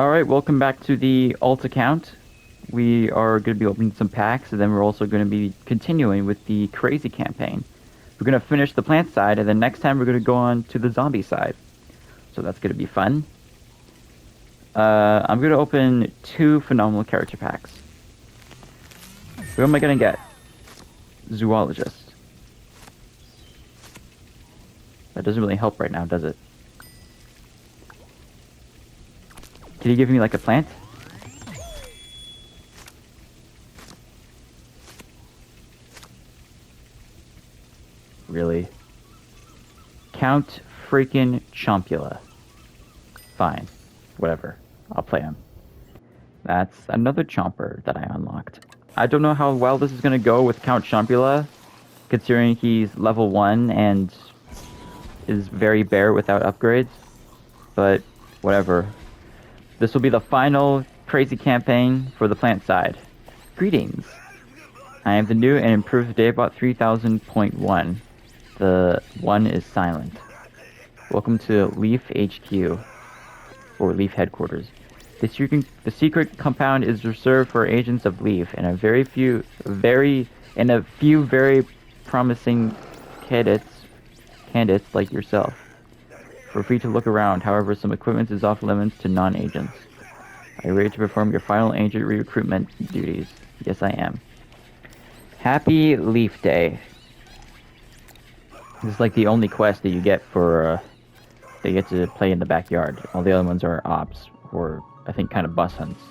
Alright, welcome back to the alt account. We are going to be opening some packs, and then we're also going to be continuing with the crazy campaign. We're going to finish the plant side, and then next time we're going to go on to the zombie side. So that's going to be fun. I'm going to open 2 phenomenal character packs. Who am I going to get? Zoologist. That doesn't really help right now, does it? Can you give me like a plant? Really? Count freaking Chompula. Fine. Whatever. I'll play him. That's another Chomper that I unlocked. I don't know how well this is going to go with Count Chompula, considering he's level 1 and is very bare without upgrades. But whatever. This will be the final crazy campaign for the plant side. Greetings. I am the new and improved Daybot 3000.1. The 1 is silent. Welcome to Leaf HQ, or Leaf Headquarters. The secret compound is reserved for agents of Leaf and a few very promising candidates like yourself. Feel free to look around, however some equipment is off limits to non-agents. Are you ready to perform your final agent recruitment duties? Yes, I am. Happy Leaf Day. This is like the only quest that you get for, they get to play in the backyard. All the other ones are ops, or I think kind of boss hunts.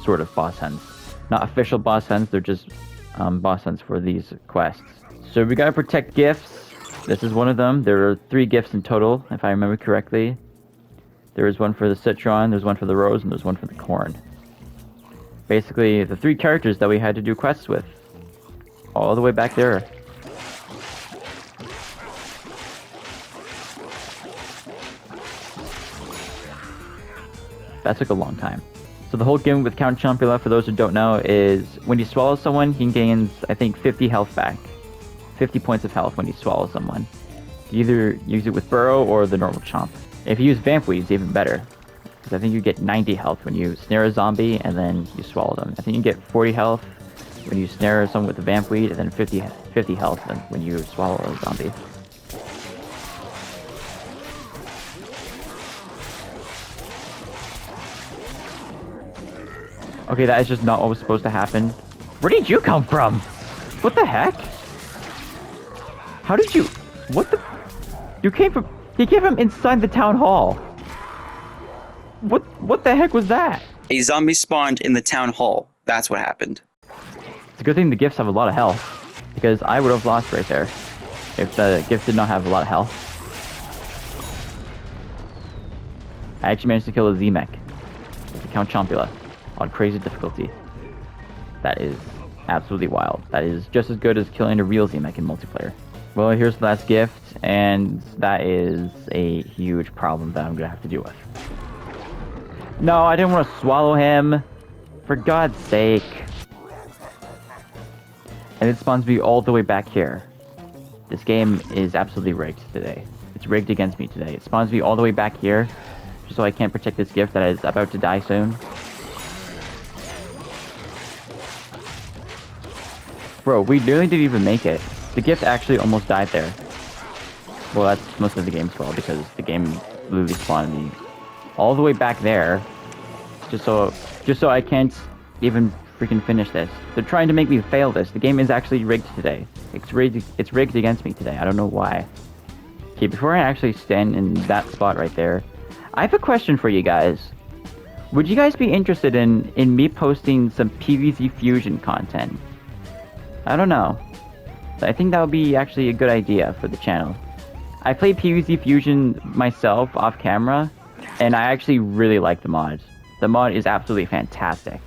Sort of boss hunts. Not official boss hunts, they're just boss hunts for these quests. So we gotta protect gifts. This is one of them. There are 3 gifts in total, if I remember correctly. There is one for the citron, there's one for the rose, and there's one for the corn. Basically, the 3 characters that we had to do quests with. All the way back there. That took a long time. So the whole game with Count Chompula, for those who don't know, is when you swallow someone, he gains, I think, 50 health back. 50 points of health when you swallow someone. You either use it with Burrow or the normal Chomp. If you use Vamp Weeds, even better. Because I think you get 90 health when you snare a zombie and then you swallow them. I think you get 40 health when you snare someone with a Vamp Weed, and then 50 health when you swallow a zombie. Okay, that is just not what was supposed to happen. Where did you come from? What the heck? How did you... What the... You came from... He came from inside the town hall. What the heck was that? A zombie spawned in the town hall. That's what happened. It's a good thing the gifts have a lot of health, because I would have lost right there if the gift did not have a lot of health. I actually managed to kill a Z-Mech with Count Chompula on crazy difficulty. That is absolutely wild. That is just as good as killing a real Z-Mech in multiplayer. Well, here's the last gift, and that is a huge problem that I'm gonna have to deal with. No, I didn't want to swallow him. For God's sake. And it spawns me all the way back here. This game is absolutely rigged today. It's rigged against me today. It spawns me all the way back here, just so I can't protect this gift that is about to die soon. Bro, we nearly didn't even make it. The gift actually almost died there. Well, that's most of the game's fault, because the game literally spawned me all the way back there, just so I can't even freaking finish this. They're trying to make me fail this. The game is actually rigged today. It's rigged against me today. I don't know why. Okay, before I actually stand in that spot right there, I have a question for you guys. Would you guys be interested in me posting some PVZ Fusion content? I don't know. I think that would be actually a good idea for the channel. I play PVZ Fusion myself off camera, and I actually really like the mod. The mod is absolutely fantastic.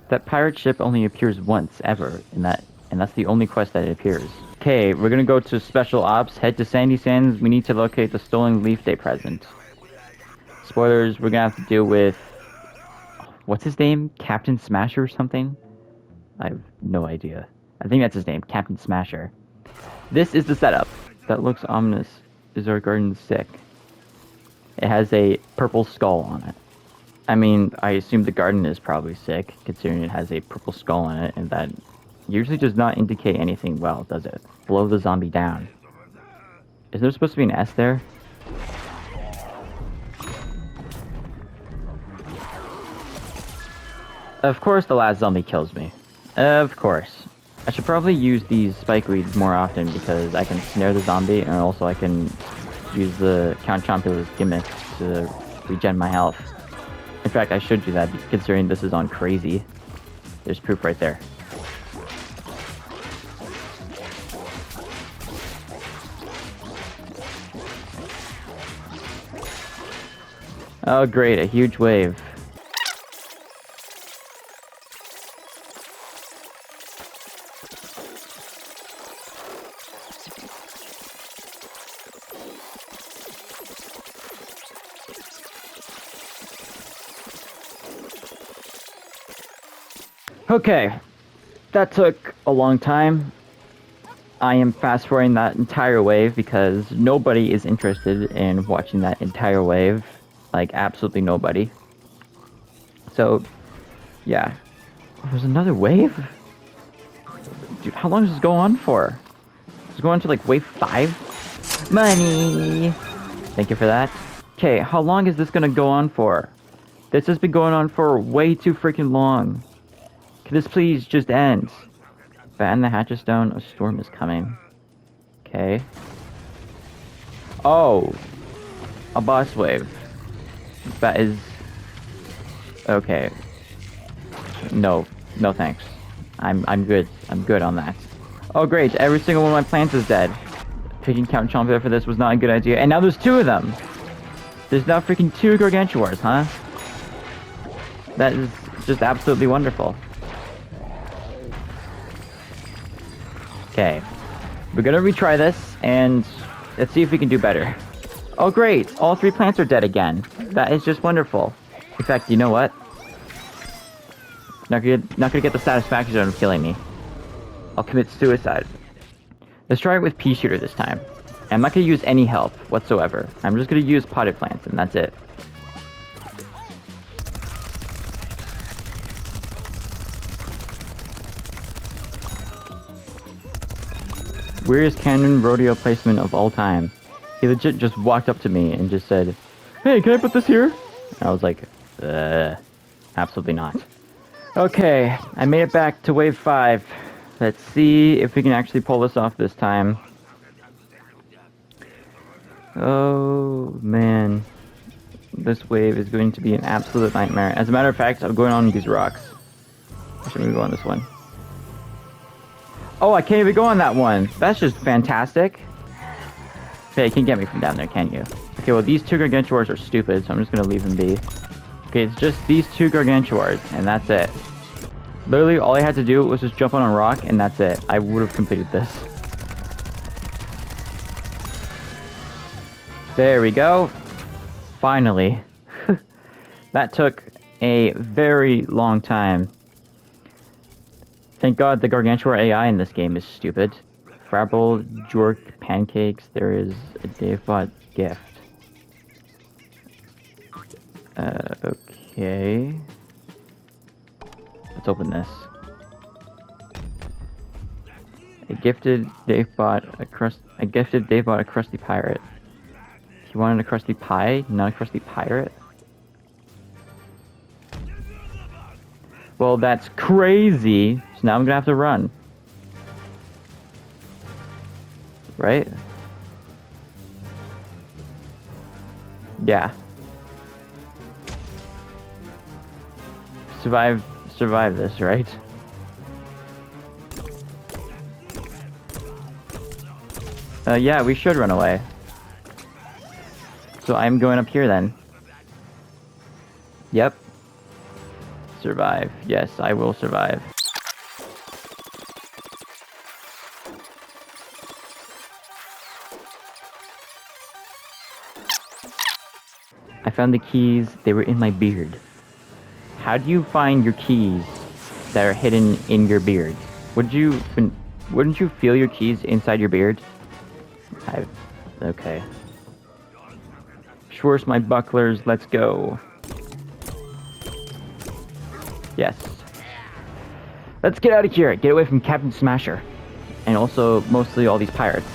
That pirate ship only appears once, ever, and that's the only quest that it appears. Okay, we're gonna go to Special Ops, head to Sandy Sands. We need to locate the stolen Leaf Day present. Spoilers, we're gonna have to deal with... What's his name? Captain Smasher or something? I have no idea. I think that's his name, Captain Smasher. This is the setup. That looks ominous. Is our garden sick? It has a purple skull on it. I mean, I assume the garden is probably sick, considering it has a purple skull on it, and that usually does not indicate anything well, does it? Blow the zombie down. Is there supposed to be an S there? Of course the last zombie kills me. Of course. I should probably use these spike weeds more often because I can snare the zombie and also I can use the Count Chompula's gimmick to regen my health. In fact, I should do that considering this is on crazy. There's proof right there. Oh great, a huge wave. Okay, that took a long time. I am fast forwarding that entire wave because nobody is interested in watching that entire wave. Like, absolutely nobody. So, yeah. There's another wave? Dude, how long does this go on for? Does it go on to like wave 5? Money! Thank you for that. Okay, how long is this gonna go on for? This has been going on for way too freaking long. Can this please just end? Batten the Hatchestone, a storm is coming. Okay. Oh! A boss wave. That is... Okay. No. No thanks. I'm good. I'm good on that. Oh great, every single one of my plants is dead. Picking Count Chompula for this was not a good idea. And now there's 2 of them! There's now freaking 2 Gargantuars, huh? That is just absolutely wonderful. Okay. We're gonna retry this, and let's see if we can do better. Oh great, all 3 plants are dead again. That is just wonderful. In fact, you know what? Not gonna get the satisfaction of killing me. I'll commit suicide. Let's try it with pea shooter this time. I'm not gonna use any help whatsoever. I'm just gonna use potted plants, and that's it. Weirdest cannon rodeo placement of all time. He legit just walked up to me and just said, "Hey, can I put this here?" And I was like, absolutely not. Okay, I made it back to wave 5. Let's see if we can actually pull this off this time. Oh, man. This wave is going to be an absolute nightmare. As a matter of fact, I'm going on these rocks. Actually, I'm going to go on this one. Oh, I can't even go on that one. That's just fantastic. Okay, you can't get me from down there, can you? Okay, well, these 2 Gargantuars are stupid, so I'm just going to leave them be. Okay, it's just these 2 Gargantuars, and that's it. Literally, all I had to do was just jump on a rock, and that's it. I would have completed this. There we go. Finally. That took a very long time. Thank God the Gargantua AI in this game is stupid. Frabble, Jork, Pancakes, there is a Davebot gift. Okay. Let's open this. I gifted Davebot a crusty pirate. He wanted a crusty pie, not a crusty pirate? Well, that's crazy. So now I'm gonna have to run. Right? Yeah. Survive this, right? Yeah, we should run away. So I'm going up here then. Yep. Survive. Yes, I will survive. I found the keys. They were in my beard. How do you find your keys that are hidden in your beard? Wouldn't you feel your keys inside your beard? Okay. Schwartz my bucklers, let's go. Yes. Let's get out of here. Get away from Captain Smasher. And also, mostly all these pirates.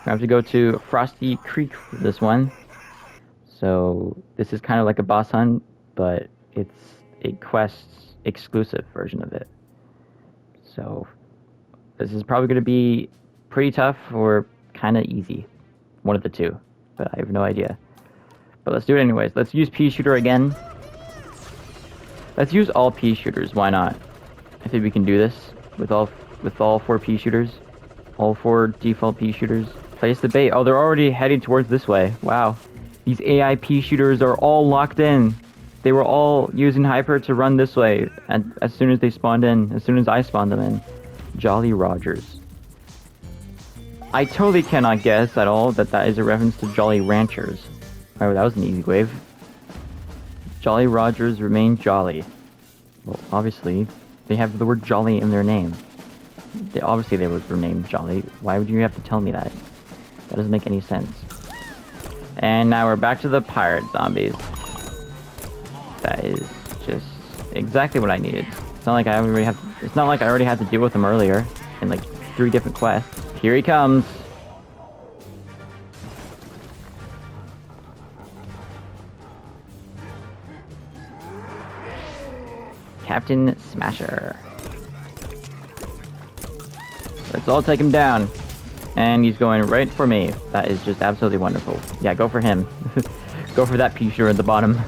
I have to go to Frosty Creek for this one. So, this is kind of like a boss hunt, but it's a quests exclusive version of it. So, this is probably going to be pretty tough or kind of easy. One of the two. But I have no idea. But let's do it anyways. Let's use pea shooter again. Let's use all pea shooters. Why not? I think we can do this with all 4 pea shooters. All 4 default pea shooters. Place the bait. Oh, they're already heading towards this way. Wow. These AI pea shooters are all locked in. They were all using hyper to run this way. And as soon as they spawned in, as soon as I spawned them in. Jolly Rogers. I totally cannot guess at all that is a reference to Jolly Ranchers. Oh, that was an easy wave. Jolly Rogers remain jolly. Well, obviously, they have the word jolly in their name. Obviously they were named Jolly. Why would you have to tell me that? That doesn't make any sense. And now we're back to the pirate zombies. That is just exactly what I needed. It's not like I already had to deal with them earlier in like 3 different quests. Here he comes. Captain Smasher. Let's all take him down. And he's going right for me. That is just absolutely wonderful. Yeah, go for him. Go for that pea shooter at the bottom.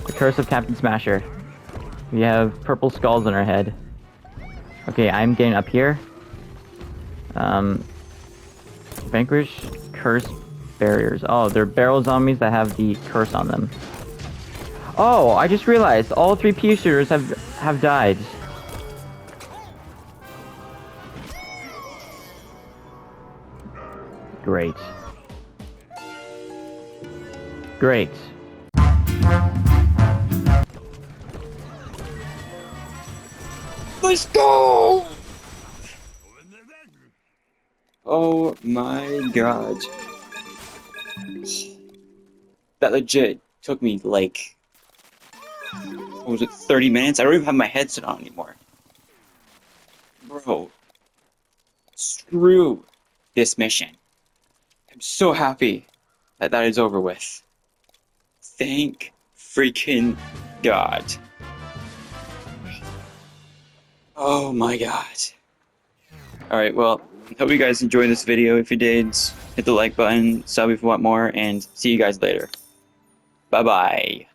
The curse of Captain Smasher. We have purple skulls on our head. Okay, I'm getting up here. Vanquish curse barriers. Oh, they're barrel zombies that have the curse on them. Oh, I just realized all 3 pea shooters have died. Great. Great. Let's go! Oh my god. That legit took me like, what was it, 30 minutes? I don't even have my headset on anymore. Bro. Screw this mission. I'm so happy that that is over with. Thank freaking God. Oh my god. Alright, well, hope you guys enjoyed this video. If you did, hit the like button, sub if you want more, and see you guys later. Bye-bye.